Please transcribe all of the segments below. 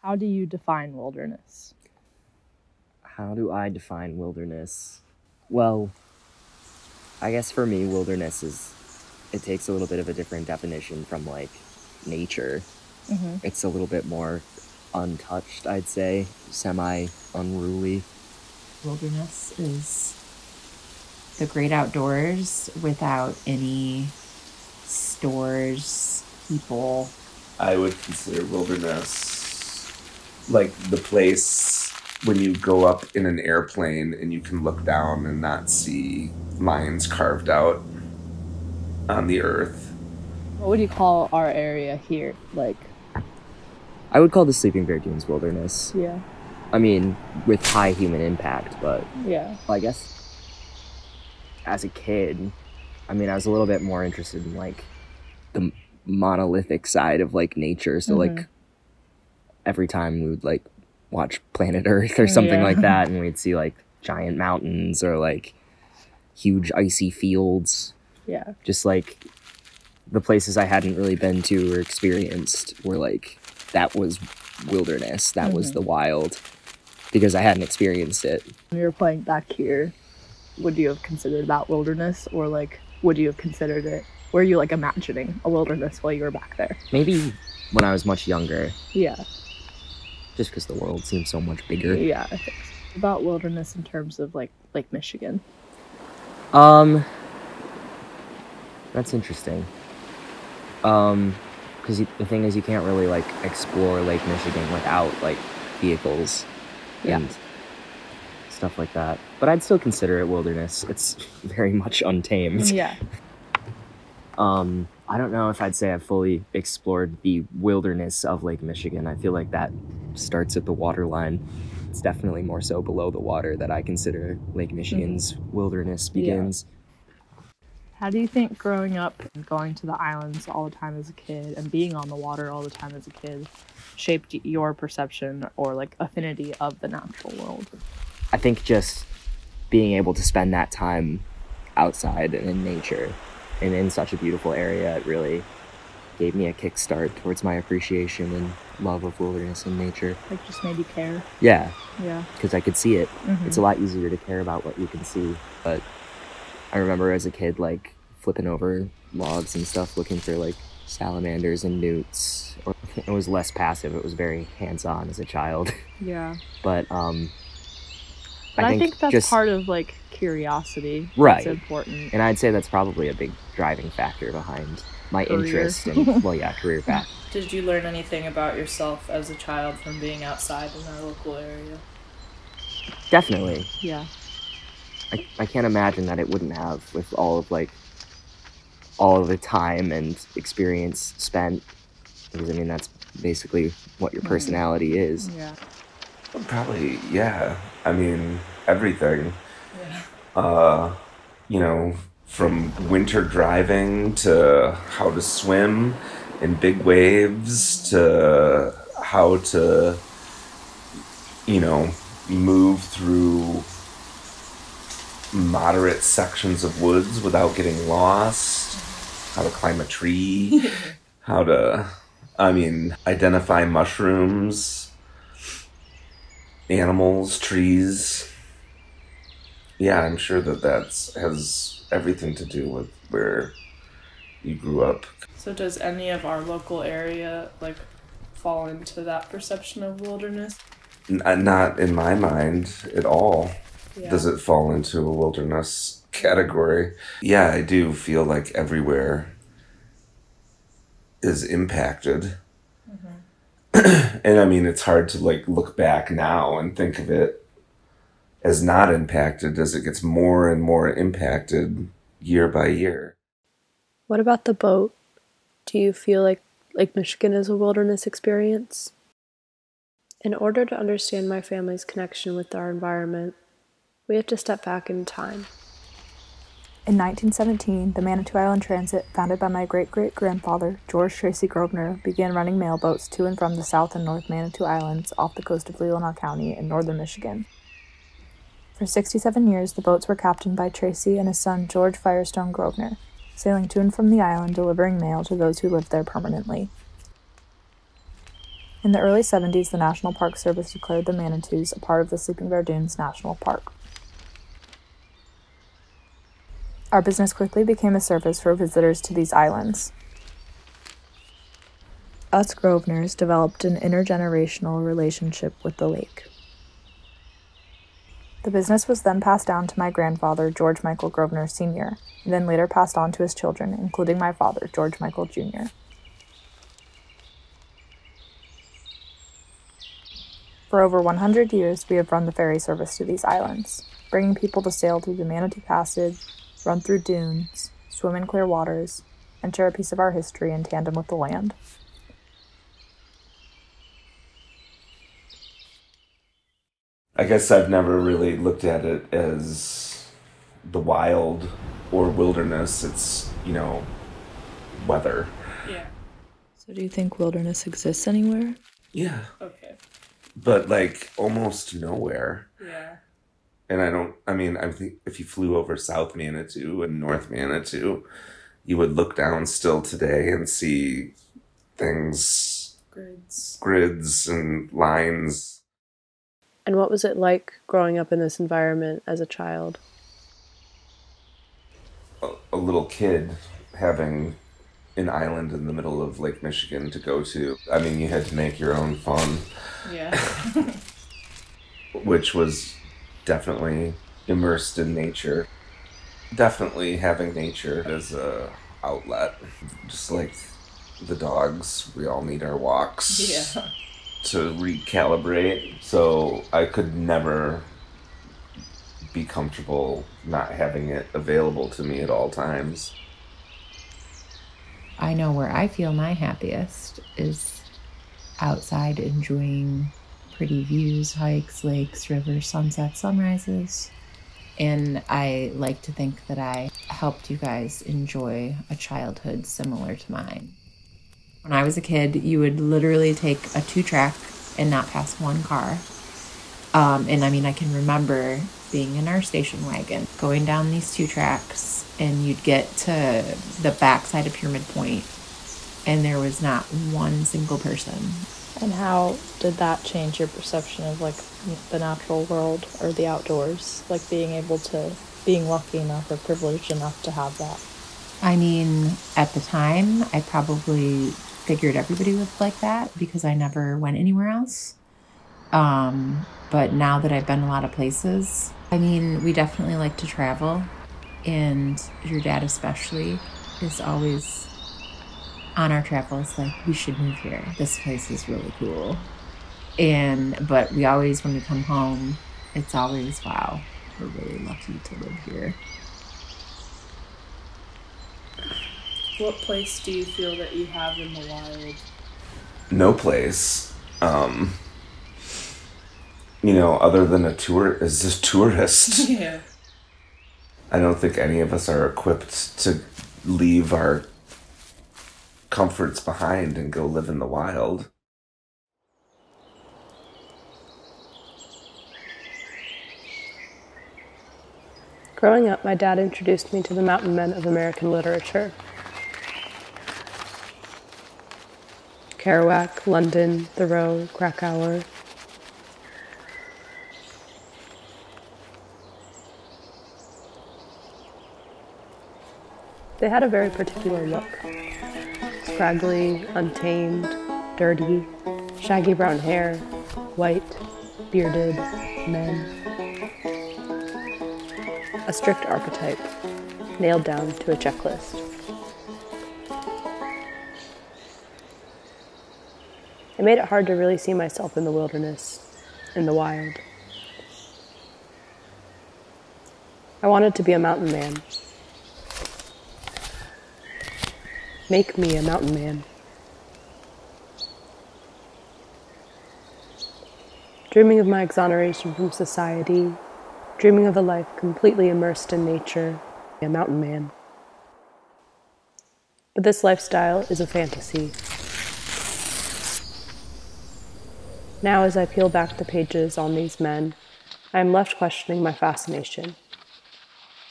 How do you define wilderness? How do I define wilderness? Well, I guess for me, wilderness it takes a little bit of a different definition from, like, nature. Mm-hmm. It's a little bit more untouched, I'd say, semi-unruly. Wilderness is the great outdoors without any stores, people. I would consider wilderness like the place when you go up in an airplane and you can look down and not see lines carved out on the earth. What would you call our area here? Like, I would call the Sleeping Bear Dunes wilderness. yeah. I mean, with high human impact, but Yeah. I guess as a kid, I mean, I was a little bit more interested in, like, the monolithic side of, like, nature. So, like, every time we would, like, watch Planet Earth or something like that, and we'd see, like, giant mountains or, like, huge icy fields. Yeah. Just, like, the places I hadn't really been to or experienced were, like, that was wilderness. That was the wild. Because I hadn't experienced it. When you were playing back here, would you have considered that wilderness? Or, like, would you have considered it? Were you, like, imagining a wilderness while you were back there? Maybe when I was much younger. Yeah. Just because the world seems so much bigger. Yeah, I think so. About wilderness in terms of, like, Lake Michigan. That's interesting. Because the thing is, you can't really, like, explore Lake Michigan without, like, vehicles and stuff like that. But I'd still consider it wilderness. It's very much untamed. Yeah. I don't know if I'd say I've fully explored the wilderness of Lake Michigan. I feel like that starts at the waterline. It's definitely more so below the water that I consider Lake Michigan's wilderness begins. How do you think growing up and going to the islands all the time as a kid and being on the water all the time as a kid shaped your perception or, like, affinity of the natural world? I think just being able to spend that time outside and in nature and in such a beautiful area, it really gave me a kickstart towards my appreciation and love of wilderness and nature. Like, just made you care? Yeah. Yeah. Because I could see it. It's a lot easier to care about what you can see. But I remember as a kid, like, flipping over logs and stuff, looking for, like, salamanders and newts. Or it was less passive. It was very hands-on as a child. Yeah. But I think that's just part of, like, curiosity. Right. It's important. And I'd say that's probably a big driving factor behind my interest in, career path. Did you learn anything about yourself as a child from being outside in our local area? Definitely. Yeah. I can't imagine that it wouldn't have, with all of the time and experience spent, because I mean that's basically what your personality is. Yeah. Probably, yeah. I mean, everything. Yeah. You know, from winter driving to how to swim in big waves to how to, you know, move through moderate sections of woods without getting lost, how to climb a tree, how to, identify mushrooms, animals, trees. Yeah, I'm sure that has everything to do with where you grew up. So does any of our local area, like, fall into that perception of wilderness? Not in my mind at all. Yeah. Does it fall into a wilderness category? Yeah, I do feel like everywhere is impacted. And I mean, it's hard to, like, look back now and think of it as not impacted as it gets more and more impacted year by year. What about the boat? Do you feel like Lake Michigan is a wilderness experience? In order to understand my family's connection with our environment, we have to step back in time. In 1917, the Manitou Island Transit, founded by my great-great-grandfather, George Tracy Grosvenor, began running mail boats to and from the South and North Manitou Islands off the coast of Leelanau County in northern Michigan. For 67 years, the boats were captained by Tracy and his son George Firestone Grosvenor, sailing to and from the island delivering mail to those who lived there permanently. In the early 70s, the National Park Service declared the Manitous a part of the Sleeping Bear Dunes National Park. Our business quickly became a service for visitors to these islands. Us Grosvenors developed an intergenerational relationship with the lake. The business was then passed down to my grandfather, George Michael Grosvenor Sr., and then later passed on to his children, including my father, George Michael Jr. For over 100 years, we have run the ferry service to these islands, bringing people to sail through the Manatee Passage, run through dunes, swim in clear waters, and share a piece of our history in tandem with the land. I guess I've never really looked at it as the wild or wilderness. It's, weather. Yeah. So do you think wilderness exists anywhere? Yeah. Okay. But almost nowhere. Yeah. And I think if you flew over South Manitou and North Manitou, you would look down still today and see things, grids and lines. And what was it like growing up in this environment as a child? A little kid having an island in the middle of Lake Michigan to go to. I mean, you had to make your own fun. Yeah. Which was definitely immersed in nature. Definitely having nature as a outlet. Just like the dogs, we all need our walks. Yeah. To recalibrate. So I could never be comfortable not having it available to me at all times. I know where I feel my happiest is outside enjoying pretty views, hikes, lakes, rivers, sunsets, sunrises. And I like to think that I helped you guys enjoy a childhood similar to mine. When I was a kid, you would literally take a 2-track and not pass one car. I can remember being in our station wagon, going down these 2 tracks, and you'd get to the backside of Pyramid Point, and there was not one single person. And how did that change your perception of the natural world or the outdoors? Being lucky enough or privileged enough to have that? I mean, at the time, I probably figured everybody lived like that because I never went anywhere else. But now that I've been a lot of places, we definitely like to travel, and your dad especially is always on our travels we should move here. This place is really cool. But we always, when we come home, it's always, wow, we're really lucky to live here. What place do you feel that you have in the wild? No place. Other than a tourist. Yeah. I don't think any of us are equipped to leave our comforts behind and go live in the wild. Growing up, my dad introduced me to the mountain men of American literature. Kerouac, London, Thoreau, Krakauer. They had a very particular look. Scraggly, untamed, dirty, shaggy brown hair, white, bearded men. A strict archetype, nailed down to a checklist. It made it hard to really see myself in the wilderness, in the wild. I wanted to be a mountain man. Make me a mountain man. Dreaming of my exoneration from society, dreaming of a life completely immersed in nature, a mountain man. But this lifestyle is a fantasy. Now, as I peel back the pages on these men, I am left questioning my fascination.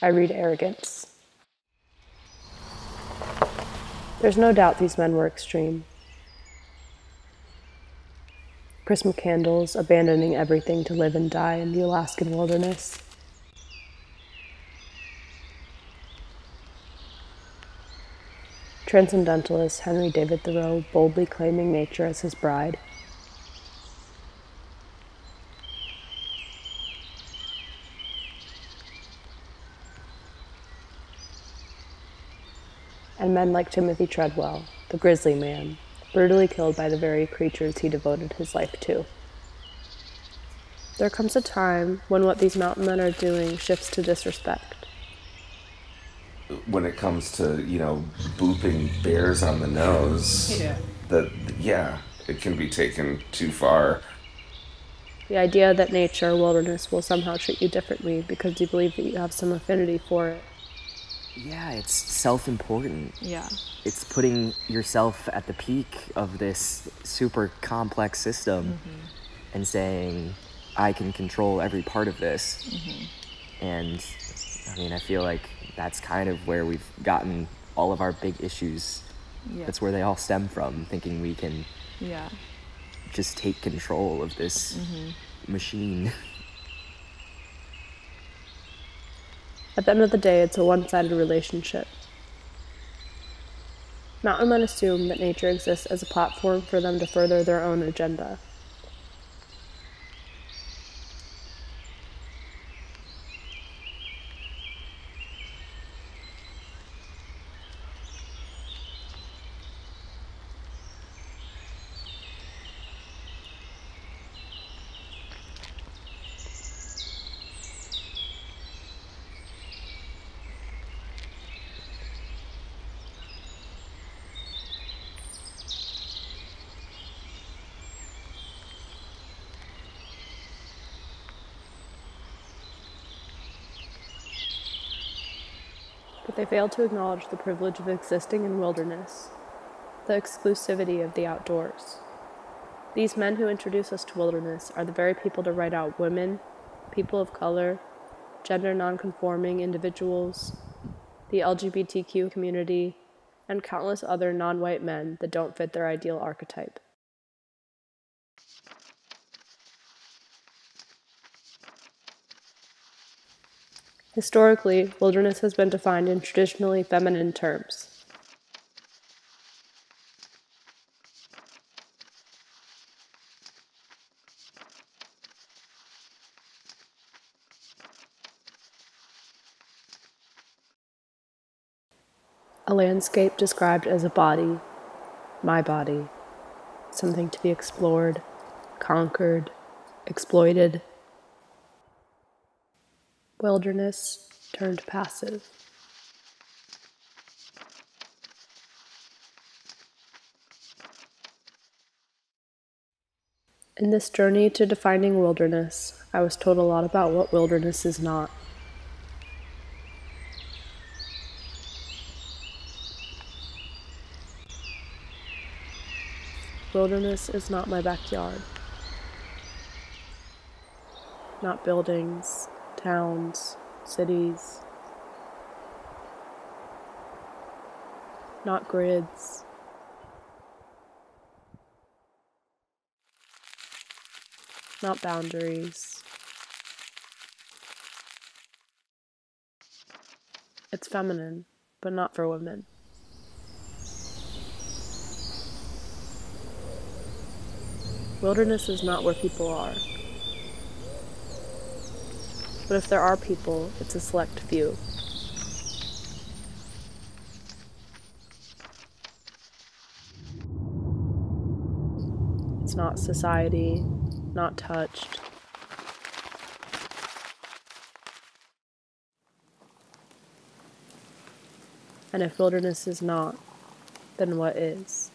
I read arrogance. There's no doubt these men were extreme. Christmas candles, abandoning everything to live and die in the Alaskan wilderness. Transcendentalist Henry David Thoreau boldly claiming nature as his bride. And men like Timothy Treadwell, the grizzly man, brutally killed by the very creatures he devoted his life to. There comes a time when what these mountain men are doing shifts to disrespect. When it comes to, booping bears on the nose, it can be taken too far. The idea that nature or wilderness will somehow treat you differently because you believe that you have some affinity for it. Yeah, it's self-important. Yeah. It's putting yourself at the peak of this super complex system and saying, I can control every part of this. And I mean, I feel like that's kind of where we've gotten all of our big issues. Yeah. That's where they all stem from, thinking we can just take control of this machine. At the end of the day, it's a one-sided relationship. Mountain men assume that nature exists as a platform for them to further their own agenda. But they fail to acknowledge the privilege of existing in wilderness, the exclusivity of the outdoors. These men who introduce us to wilderness are the very people to write out women, people of color, gender nonconforming individuals, the LGBTQ community, and countless other non-white men that don't fit their ideal archetype. Historically, wilderness has been defined in traditionally feminine terms. A landscape described as a body, my body, something to be explored, conquered, exploited. Wilderness turned passive. In this journey to defining wilderness, I was told a lot about what wilderness is not. Wilderness is not my backyard. Not buildings, towns, cities. Not grids. Not boundaries. It's feminine, but not for women. Wilderness is not where people are. But if there are people, it's a select few. It's not society, not touched. And if wilderness is not, then what is?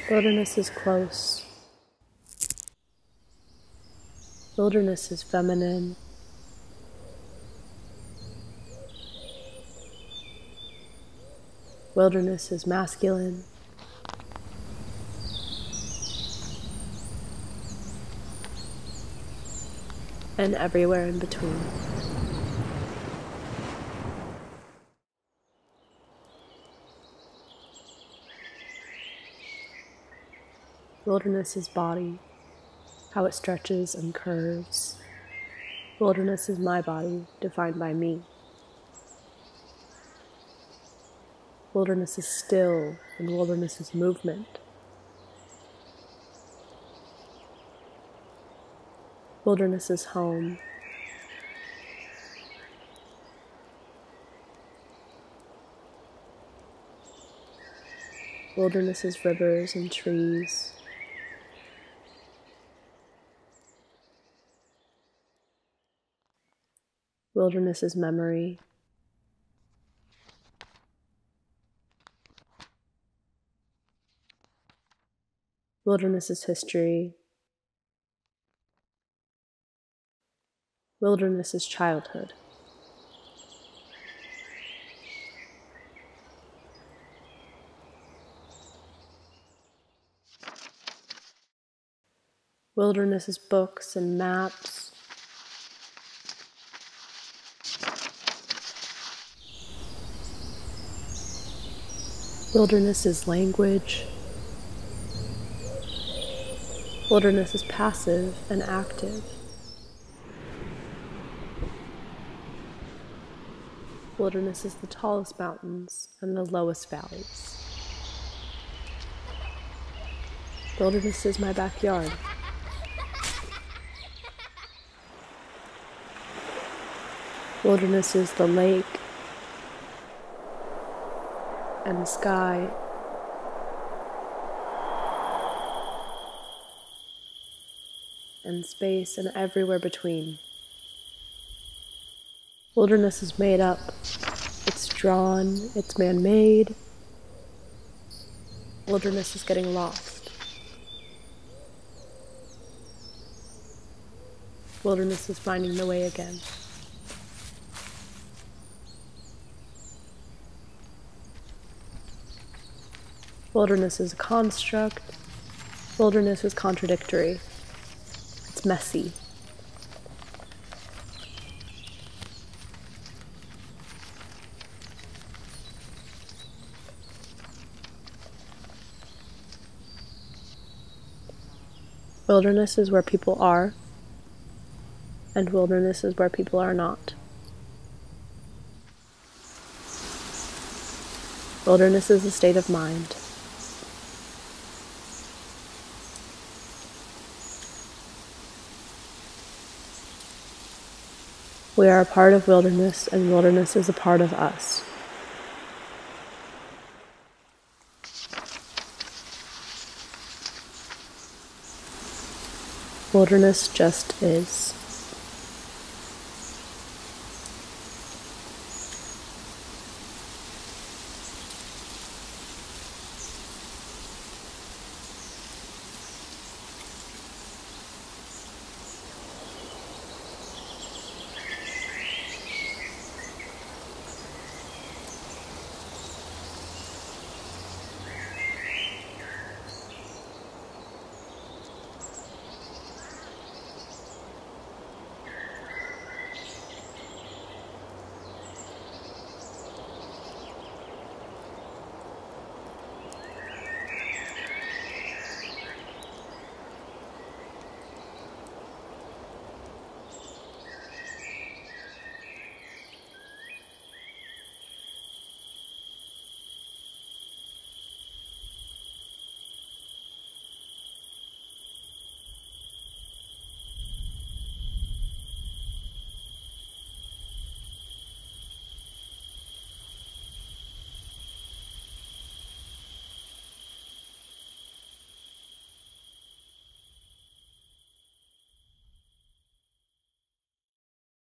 Wilderness is close. Wilderness is feminine. Wilderness is masculine. And everywhere in between. Wilderness is body, how it stretches and curves. Wilderness is my body, defined by me. Wilderness is still, and wilderness is movement. Wilderness is home. Wilderness is rivers and trees. Wilderness is memory. Wilderness is history. Wilderness is childhood. Wilderness is books and maps. Wilderness is language. Wilderness is passive and active. Wilderness is the tallest mountains and the lowest valleys. Wilderness is my backyard. Wilderness is the lake and the sky and space and everywhere between. Wilderness is made up, it's drawn, it's man-made. Wilderness is getting lost. Wilderness is finding the way again. Wilderness is a construct. Wilderness is contradictory. It's messy. Wilderness is where people are, and wilderness is where people are not. Wilderness is a state of mind. We are a part of wilderness, and wilderness is a part of us. Wilderness just is.